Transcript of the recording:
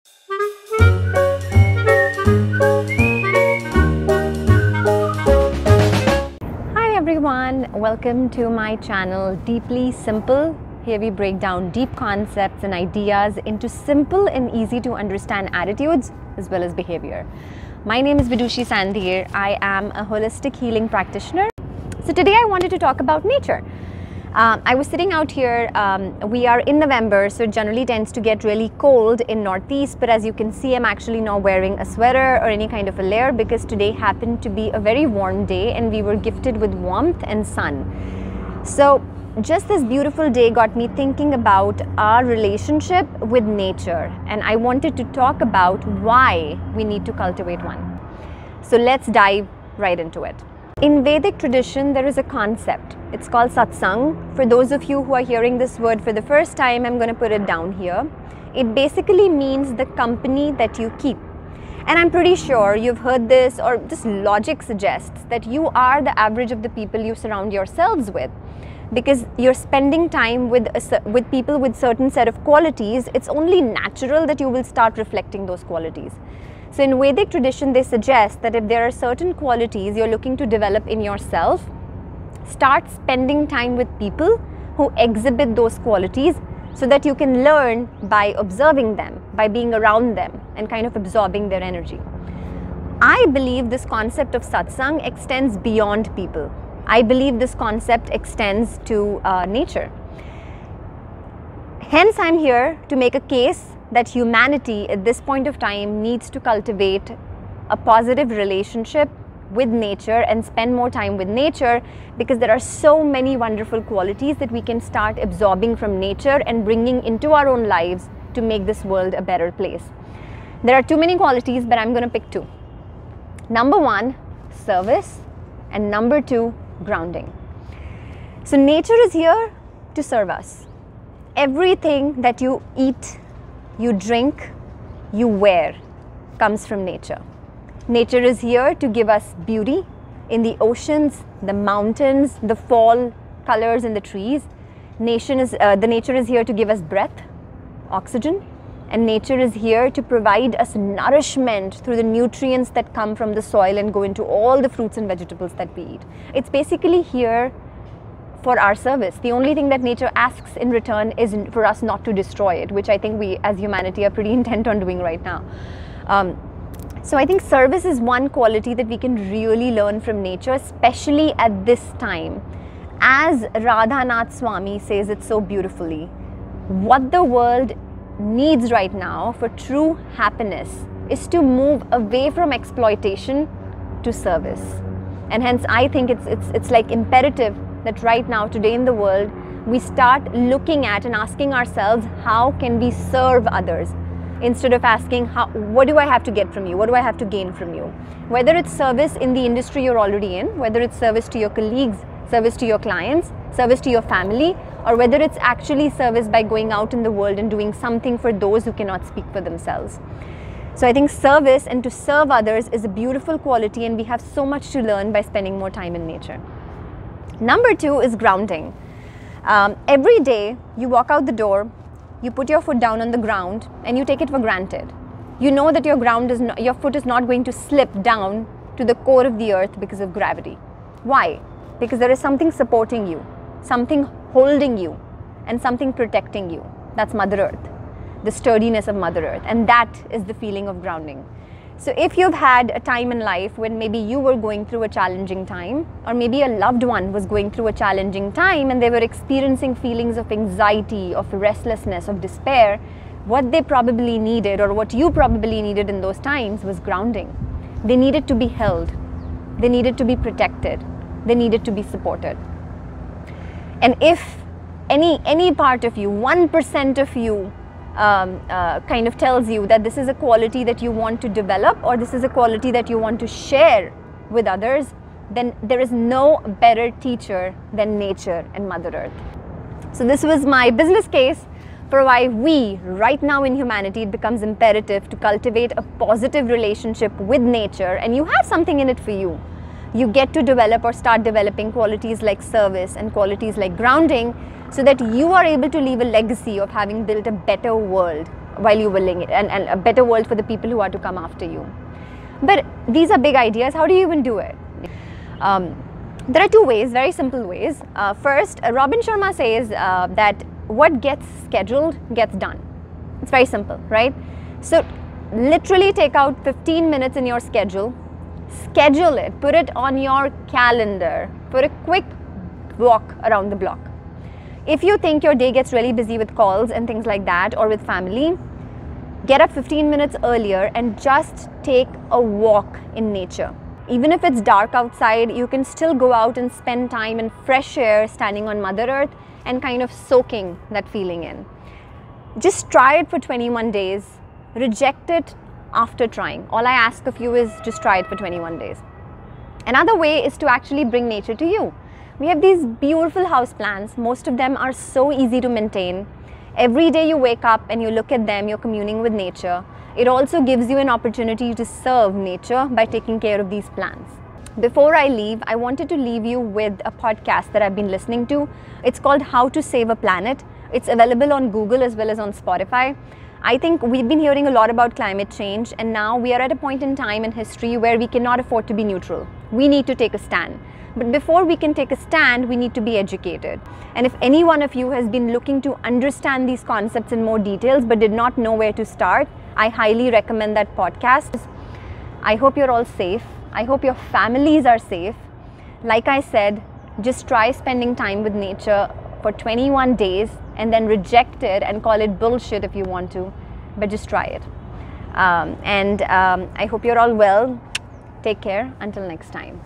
Hi everyone, welcome to my channel Deeply Simple. Here we break down deep concepts and ideas into simple and easy to understand attitudes as well as behavior. My name is Vidushi. I am a holistic healing practitioner. So today I wanted to talk about nature. I was sitting out here, we are in November, so it generally tends to get really cold in Northeast, but as you can see, I'm actually not wearing a sweater or any kind of a layer because today happened to be a very warm day and we were gifted with warmth and sun. So just this beautiful day got me thinking about our relationship with nature, and I wanted to talk about why we need to cultivate one. So let's dive right into it. In Vedic tradition, there is a concept. It's called satsang. For those of you who are hearing this word for the first time, I'm going to put it down here. It basically means the company that you keep. And I'm pretty sure you've heard this, or just logic suggests that you are the average of the people you surround yourselves with. Because you're spending time with people with certain set of qualities, it's only natural that you will start reflecting those qualities. So in Vedic tradition, they suggest that if there are certain qualities you're looking to develop in yourself, start spending time with people who exhibit those qualities so that you can learn by observing them, by being around them and kind of absorbing their energy. I believe this concept of satsang extends beyond people. I believe this concept extends to nature. Hence, I'm here to make a case that humanity at this point of time needs to cultivate a positive relationship with nature and spend more time with nature, because there are so many wonderful qualities that we can start absorbing from nature and bringing into our own lives to make this world a better place. There are too many qualities, but I'm going to pick two. Number one, service, and number two, grounding. So nature is here to serve us. Everything that you eat, you drink, you wear comes from nature. Nature is here to give us beauty in the oceans, the mountains, the fall colors in the trees. The nature is here to give us breath, oxygen, and nature is here to provide us nourishment through the nutrients that come from the soil and go into all the fruits and vegetables that we eat. It's basically here for our service. The only thing that nature asks in return is for us not to destroy it, which I think we as humanity are pretty intent on doing right now. So I think service is one quality that we can really learn from nature, especially at this time. As Radhanath Swami says it so beautifully, what the world needs right now for true happiness is to move away from exploitation to service. And hence I think it's like imperative that right now, today in the world, we start looking at and asking ourselves, how can we serve others? Instead of asking, what do I have to get from you? What do I have to gain from you? Whether it's service in the industry you're already in, whether it's service to your colleagues, service to your clients, service to your family, or whether it's actually service by going out in the world and doing something for those who cannot speak for themselves. So I think service and to serve others is a beautiful quality, and we have so much to learn by spending more time in nature. Number two is grounding. Every day you walk out the door, you put your foot down on the ground and you take it for granted. You know that your foot is not going to slip down to the core of the earth because of gravity. Why? Because there is something supporting you, something holding you, and something protecting you. That's Mother Earth, the sturdiness of Mother Earth, and that is the feeling of grounding. So if you've had a time in life when maybe you were going through a challenging time, or maybe a loved one was going through a challenging time and they were experiencing feelings of anxiety, of restlessness, of despair, what they probably needed, or what you probably needed in those times, was grounding. They needed to be held. They needed to be protected. They needed to be supported. And if any part of you, 1% of you, kind of tells you that this is a quality that you want to develop, or this is a quality that you want to share with others, then there is no better teacher than nature and Mother Earth. So this was my business case for why we, right now in humanity, it becomes imperative to cultivate a positive relationship with nature, and you have something in it for you. You get to develop or start developing qualities like service and qualities like grounding, so that you are able to leave a legacy of having built a better world, while you're willing it, and a better world for the people who are to come after you. But these are big ideas. How do you even do it? There are two ways, very simple ways. First, Robin Sharma says that what gets scheduled gets done. It's very simple, right? So literally take out 15 minutes in your schedule, schedule it, put it on your calendar for a quick walk around the block. If you think your day gets really busy with calls and things like that, or with family, get up 15 minutes earlier and just take a walk in nature. Even if it's dark outside, you can still go out and spend time in fresh air, standing on Mother Earth and kind of soaking that feeling in. Just try it for 21 days. Reject it after trying. All I ask of you is just try it for 21 days. Another way is to actually bring nature to you. We have these beautiful house plants. Most of them are so easy to maintain. Every day you wake up and you look at them, you're communing with nature. It also gives you an opportunity to serve nature by taking care of these plants. Before I leave, I wanted to leave you with a podcast that I've been listening to. It's called How to Save a Planet. It's available on Google as well as on Spotify. I think we've been hearing a lot about climate change, and now we are at a point in time in history where we cannot afford to be neutral. We need to take a stand. But before we can take a stand, we need to be educated. And if any one of you has been looking to understand these concepts in more details but did not know where to start, I highly recommend that podcast. I hope you're all safe. I hope your families are safe. Like I said, just try spending time with nature for 21 days and then reject it and call it bullshit if you want to, but just try it. I hope you're all well. Take care. Until next time.